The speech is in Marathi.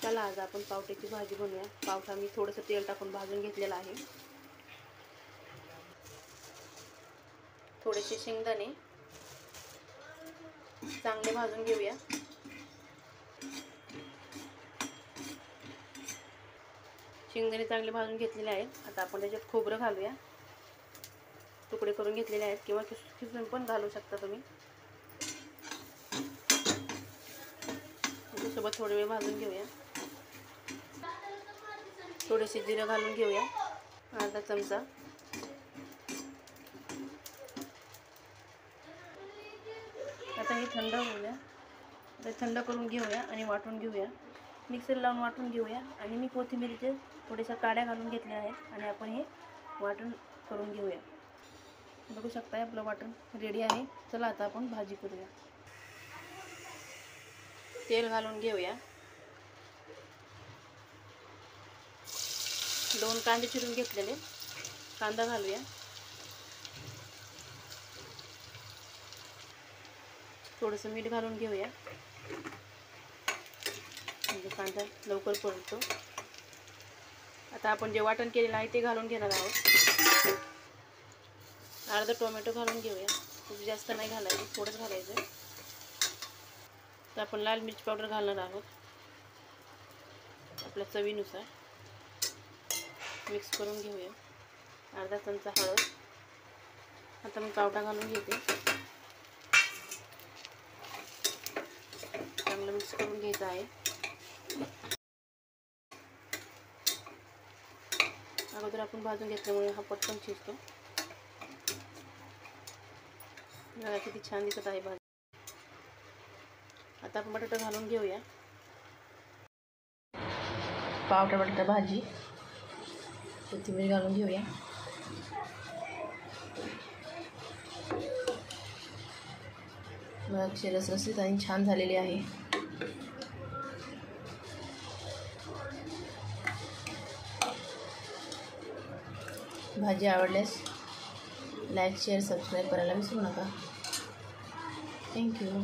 चला आज आपण पावट्याची भाजी बनवूया। पावटा मी थोडंसं तेल टाकून भाजून घेतलेला आहे। थोडेसे शेंगदाणे चांगले भाजून घेऊया। शेंगदाणे चांगले भाजून घेतलेले आहेत। आता आपण त्याच्यात खोबरं घालूया। तुकडे करून घेतलेले आहेत किंवा किसून पण घालू शकता तुम्ही। त्याच्यासोबत थोडे वेळ भाजून घेऊया। थोडेसे जिरे घालून घेऊया, अर्धा चमचा। आता हे थंड होऊया, ते थंड करून घेऊया आणि वाटून घेऊया। मिक्सर लावून वाटून घेऊया। आणि मी कोथिंबीरचे थोड्याशा काड्या घालून घेतल्या आहेत आणि आपण हे वाटण करून घेऊया। बघू शकता आपलं वाटण रेडी आहे। चला आता आपण भाजी करूया। तेल घालून घेऊया। 2 कांदे चिरून घेतलेले, कांदा घालूया। थोडंसं मीठ घालून घेऊया म्हणजे कांदा लवकर परततो। आता आपण जे वाटण केलेलं आहे ते घालून घेणार आहोत। अर्धा टोमॅटो घालून घेऊया, खूप जास्त नाही घालायचं, थोडंच घालायचं। तर आपण लाल मिरची पावडर घालणार आहोत आपल्या चवीनुसार। मिक्स करून घेऊया। अर्धा चमचा हळद। आता मी पावटा घालून घेते। चांगलं मिक्स करून घ्यायचं आहे। अगोदर आपण भाजून घेतल्यामुळे हा पटकन शिजतो। बघा किती छान दिसत आहे भाजी। आता आपण बटाटा घालून घेऊया। पावटा बटाटा भाजी, कोथिंबीर घालून घेऊया। अक्षर रसरशीत आणि छान झालेली आहे। भाजी आवडल्यास लाईक शेअर सबस्क्राईब करायला विसरू नका। थँक्यू।